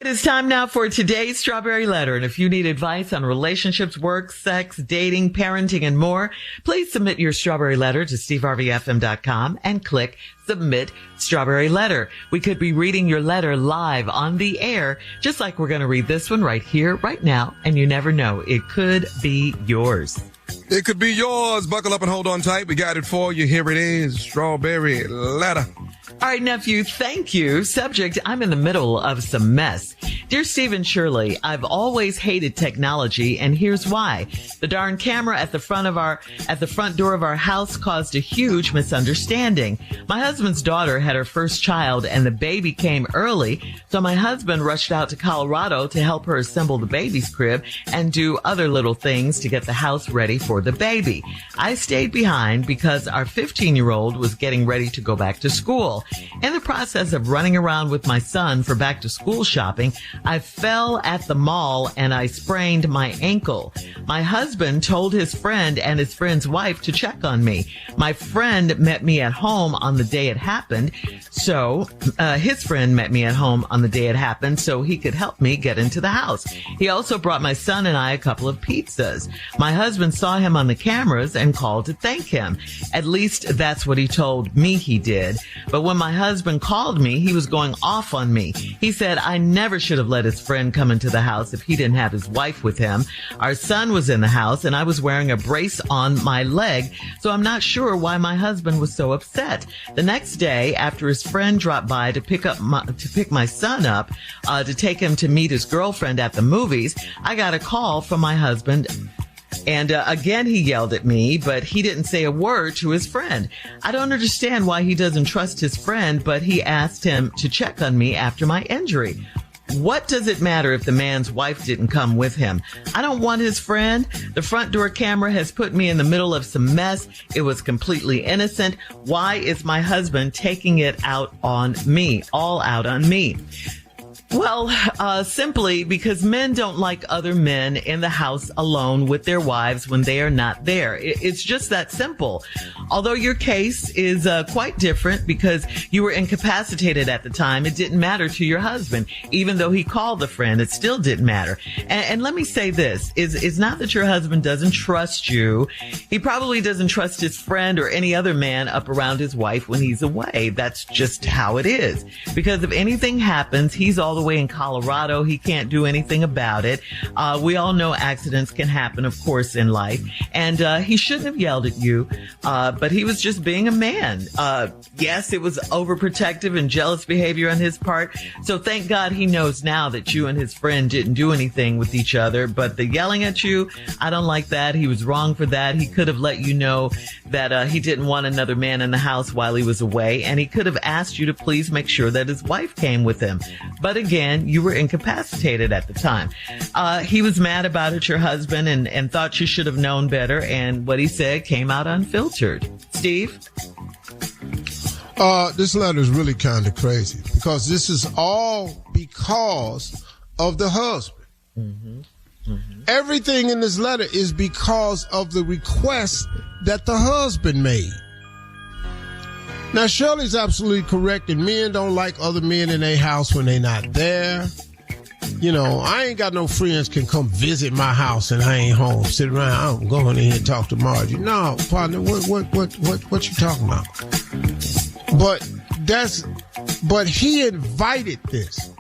It is time now for today's Strawberry Letter. And if you need advice on relationships, work, sex, dating, parenting, and more, please submit your Strawberry Letter to steveharveyfm.com and click Submit Strawberry Letter. We could be reading your letter live on the air, just like we're going to read this one right here, right now. And you never know, it could be yours. It could be yours. Buckle up and hold on tight. We got it for you. Here it is. Strawberry Letter. All right, nephew, thank you. Subject, I'm in the middle of some mess. Dear Steve and Shirley, I've always hated technology, and here's why. The darn camera at the front door of our house caused a huge misunderstanding. My husband's daughter had her first child, and the baby came early, so my husband rushed out to Colorado to help her assemble the baby's crib and do other little things to get the house ready for the baby. I stayed behind because our 15-year-old was getting ready to go back to school. In the process of running around with my son for back to school shopping, I fell at the mall and I sprained my ankle. My husband told his friend and his friend's wife to check on me. My friend met me at home on the day it happened. So his friend met me at home on the day it happened so he could help me get into the house. He also brought my son and I a couple of pizzas. My husband saw him on the cameras and called to thank him. At least that's what he told me he did. But when my husband called me, he was going off on me. He said I never should have let his friend come into the house if he didn't have his wife with him. Our son was in the house and I was wearing a brace on my leg, so I'm not sure why my husband was so upset. The next day, after his friend dropped by to pick my son up, to take him to meet his girlfriend at the movies, I got a call from my husband. And again, he yelled at me, but he didn't say a word to his friend. I don't understand why he doesn't trust his friend, but he asked him to check on me after my injury. What does it matter if the man's wife didn't come with him? I don't want his friend. The front door camera has put me in the middle of some mess. It was completely innocent. Why is my husband taking it out on me? All out on me. Well, simply because men don't like other men in the house alone with their wives when they are not there. It's just that simple. Although your case is quite different because you were incapacitated at the time, it didn't matter to your husband. Even though he called a friend, it still didn't matter. And let me say this, it's not that your husband doesn't trust you. He probably doesn't trust his friend or any other man up around his wife when he's away. That's just how it is. Because if anything happens, he's all the way in Colorado. He can't do anything about it. We all know accidents can happen, of course, in life. And he shouldn't have yelled at you, but he was just being a man. Yes, it was overprotective and jealous behavior on his part. So thank God he knows now that you and his friend didn't do anything with each other. But the yelling at you, I don't like that. He was wrong for that. He could have let you know that he didn't want another man in the house while he was away. And he could have asked you to please make sure that his wife came with him. But again, you were incapacitated at the time. He was mad about it, your husband, and thought you should have known better. And what he said came out unfiltered. Steve? This letter is really kind of crazy because this is all because of the husband. Mm-hmm. Mm-hmm. Everything in this letter is because of the request that the husband made. Now, Shirley's absolutely correct, and men don't like other men in their house when they're not there. You know, I ain't got no friends can come visit my house and I ain't home. Sit around, I'm going in here and talk to Margie. No, partner, what you talking about? But he invited this.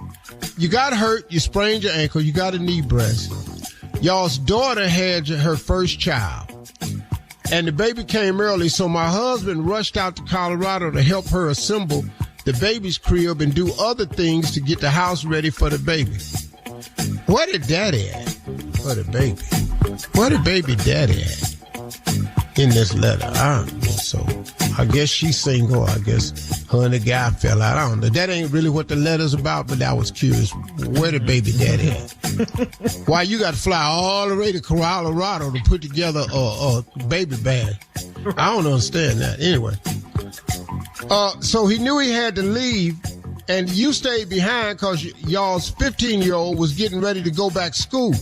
You got hurt, you sprained your ankle, you got a knee brace. Y'all's daughter had her first child. And the baby came early, so my husband rushed out to Colorado to help her assemble the baby's crib and do other things to get the house ready for the baby. Where did daddy at for the baby? Where did baby daddy at in this letter? I don't know. So I guess she's single. I guess her and the guy fell out. I don't know. That ain't really what the letter's about, but I was curious. Where did baby daddy at? Why you got to fly all the way to Colorado to put together a baby bag? I don't understand that. Anyway. So he knew he had to leave, and you stayed behind because y'all's 15-year-old was getting ready to go back to school.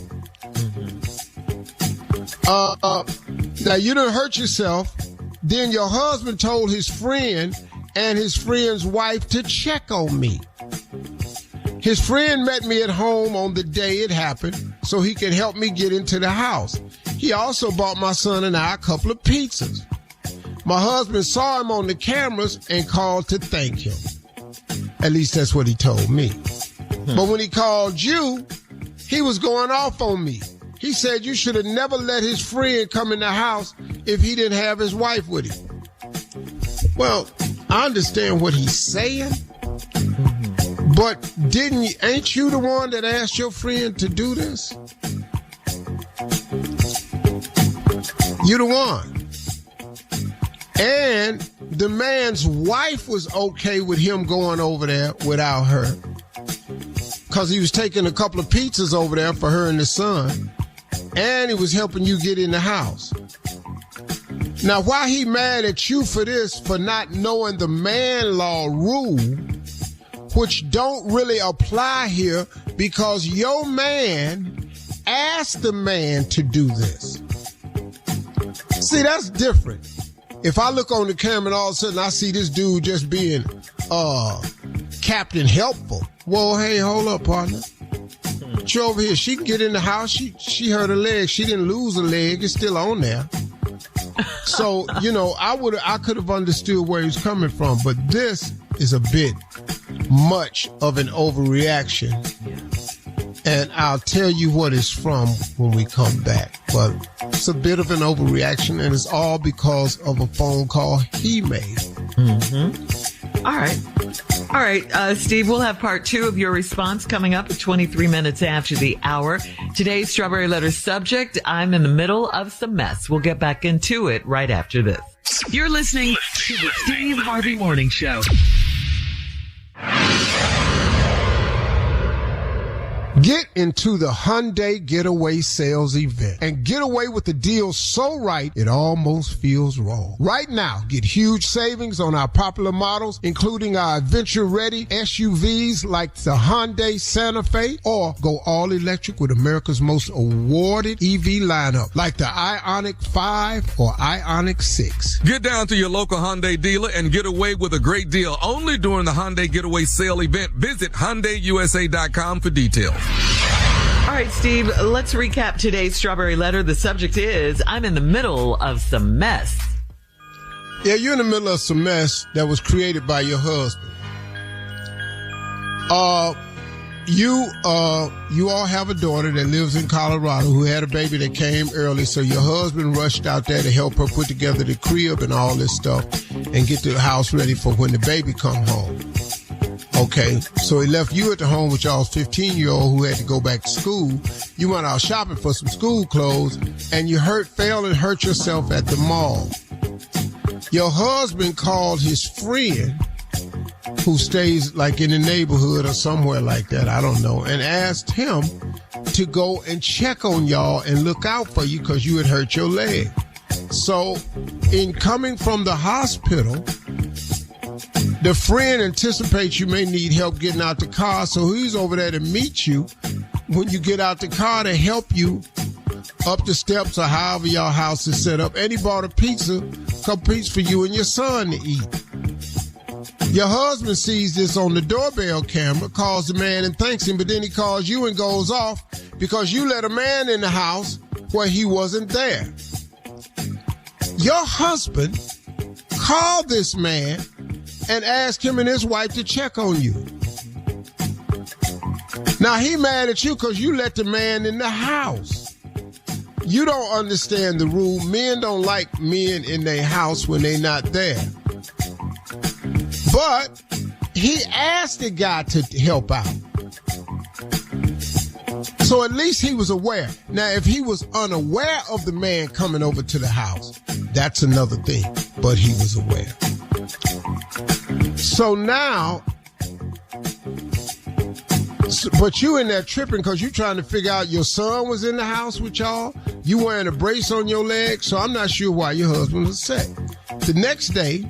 Now, you done hurt yourself. Then your husband told his friend and his friend's wife to check on me. His friend met me at home on the day it happened so he could help me get into the house. He also bought my son and I a couple of pizzas. My husband saw him on the cameras and called to thank him. At least that's what he told me. But when he called you, he was going off on me. He said you should have never let his friend come in the house if he didn't have his wife with him. Well, I understand what he's saying, but ain't you the one that asked your friend to do this? You the one. And the man's wife was okay with him going over there without her, because he was taking a couple of pizzas over there for her and the son, and he was helping you get in the house. Now, why he mad at you for this, for not knowing the man law rule, which don't really apply here, because your man asked the man to do this. See, that's different. If I look on the camera and all of a sudden I see this dude just being Captain Helpful. Whoa, hey, hold up, partner. She over here, she can get in the house. She hurt her leg. She didn't lose a leg. It's still on there. So, I could have understood where he's coming from, but this is a bit much of an overreaction. And I'll tell you what it's from when we come back. But it's a bit of an overreaction, and it's all because of a phone call he made. Mm-hmm. All right, Steve, we'll have part 2 of your response coming up at 23 minutes after the hour. Today's Strawberry Letter subject, I'm in the middle of some mess. We'll get back into it right after this. You're listening to the Steve Harvey Morning Show. Get into the Hyundai Getaway Sales event and get away with the deal so right it almost feels wrong. Right now, get huge savings on our popular models, including our adventure-ready SUVs like the Hyundai Santa Fe, or go all-electric with America's most awarded EV lineup like the Ioniq 5 or Ioniq 6. Get down to your local Hyundai dealer and get away with a great deal only during the Hyundai Getaway Sale event. Visit HyundaiUSA.com for details. All right, Steve, let's recap today's Strawberry Letter. The subject is, I'm in the middle of some mess. Yeah, you're in the middle of some mess that was created by your husband. You all have a daughter that lives in Colorado who had a baby that came early, so your husband rushed out there to help her put together the crib and all this stuff and get the house ready for when the baby come home. Okay, so he left you at the home with y'all's 15-year-old who had to go back to school. You went out shopping for some school clothes, and you fell and hurt yourself at the mall. Your husband called his friend, who stays like in the neighborhood or somewhere like that, I don't know, and asked him to go and check on y'all and look out for you because you had hurt your leg. So in coming from the hospital, the friend anticipates you may need help getting out the car, so he's over there to meet you when you get out the car to help you up the steps or however your house is set up. And he bought a couple pizzas for you and your son to eat. Your husband sees this on the doorbell camera, calls the man and thanks him, but then he calls you and goes off because you let a man in the house where he wasn't there. Your husband called this man and asked him and his wife to check on you. Now, he mad at you because you let the man in the house. You don't understand the rule. Men don't like men in their house when they're not there. But he asked the guy to help out. So at least he was aware. Now, if he was unaware of the man coming over to the house, that's another thing. But he was aware. So now, but you in there tripping because you trying to figure out your son was in the house with y'all. You wearing a brace on your leg, so I'm not sure why your husband was upset. The next day,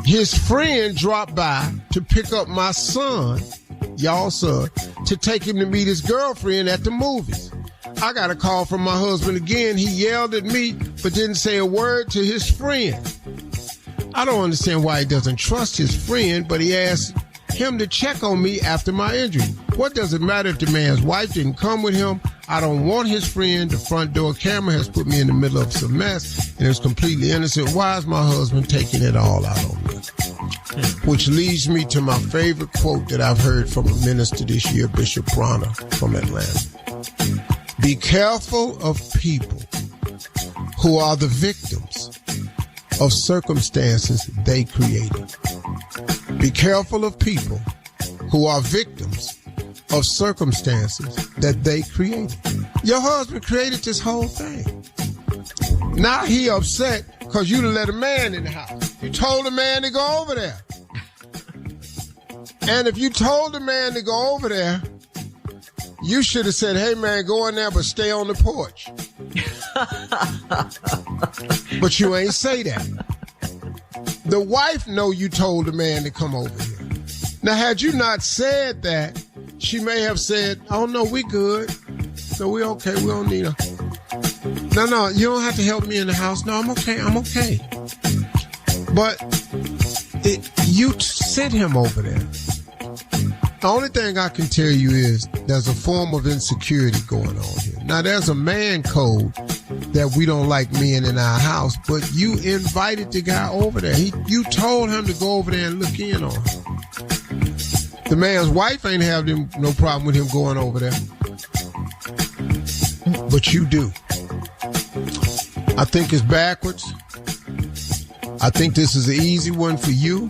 his friend dropped by to pick up my son, y'all's son, to take him to meet his girlfriend at the movies. I got a call from my husband again. He yelled at me, but didn't say a word to his friend. I don't understand why he doesn't trust his friend, but he asked him to check on me after my injury. What does it matter if the man's wife didn't come with him? I don't want his friend. The front door camera has put me in the middle of some mess, and it's completely innocent. Why is my husband taking it all out on me? Which leads me to my favorite quote that I've heard from a minister this year, Bishop Bronner from Atlanta. Be careful of people who are the victims of circumstances they created. Be careful of people who are victims of circumstances that they created. Your husband created this whole thing. Now he upset because you done let a man in the house. You told the man to go over there. And if you told the man to go over there, you should have said, hey man, go in there, but stay on the porch. But you ain't say that. The wife know you told the man to come over here. Now, had you not said that, she may have said, oh no, we good. No, we okay. We don't need her. No, you don't have to help me in the house. No, I'm okay. But you sent him over there. The only thing I can tell you is there's a form of insecurity going on here. Now, there's a man code that we don't like men in our house, but you invited the guy over there. You told him to go over there and look in on him. The man's wife ain't having no problem with him going over there. But you do. I think it's backwards. I think this is an easy one for you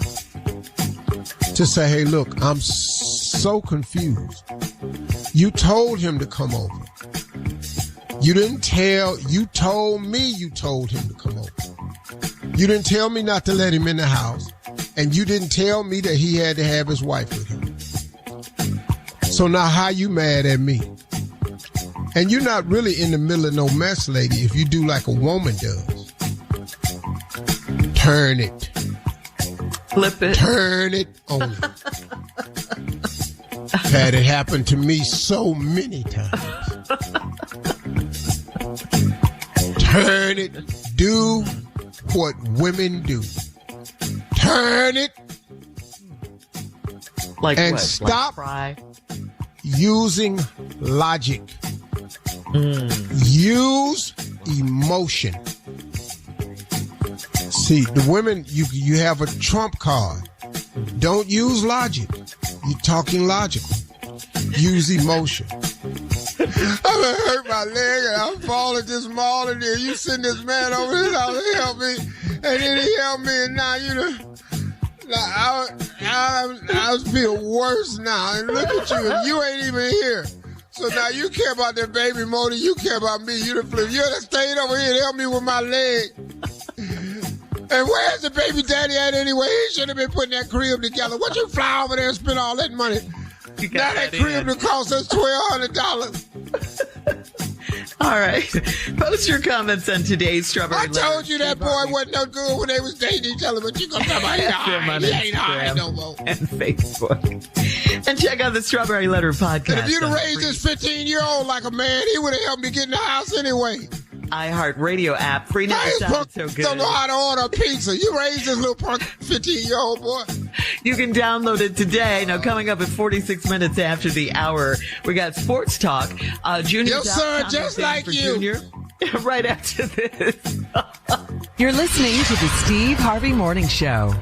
to say, hey, look, I'm so confused. You told him to come over. You told me you told him to come over. You didn't tell me not to let him in the house. And you didn't tell me that he had to have his wife with him. So now how you mad at me? And you're not really in the middle of no mess, lady, if you do like a woman does. Turn it. Flip it. Turn it on it. Had it happen to me so many times. Turn it. Do what women do. Turn it. Like and what? stop Like using logic. Use emotion. See, the women, you have a trump card. Don't use logic. You're talking logical. Use emotion. I'm gonna hurt my leg and I'm falling this mall and then you send this man over his house to help me. And then he helped me and now you know. I feel worse now. And look at you, and you ain't even here. So now you care about that baby more than you care about me. You done flipped. You done stayed over here and helped me with my leg. And where's the baby daddy at anyway? He should have been putting that crib together. What you fly over there and spend all that money? Now that crib that cost us $1,200. All right. Post your comments on today's Strawberry Letter. I told you that boy wasn't no good when they was dating each other, but you gonna talk about he ain't all right no more. And Facebook. And check out the Strawberry Letter podcast. And if you'd have raised this 15-year-old like a man, he would have helped me get in the house anyway. iHeartRadio app. Free now. Sounds so good. Don't know how to order a pizza. You raised this little punk 15-year-old boy. You can download it today. Now, coming up at 46 minutes after the hour, we got Sports Talk. Junior. Your son, just like you. Junior. Right after this. You're listening to the Steve Harvey Morning Show.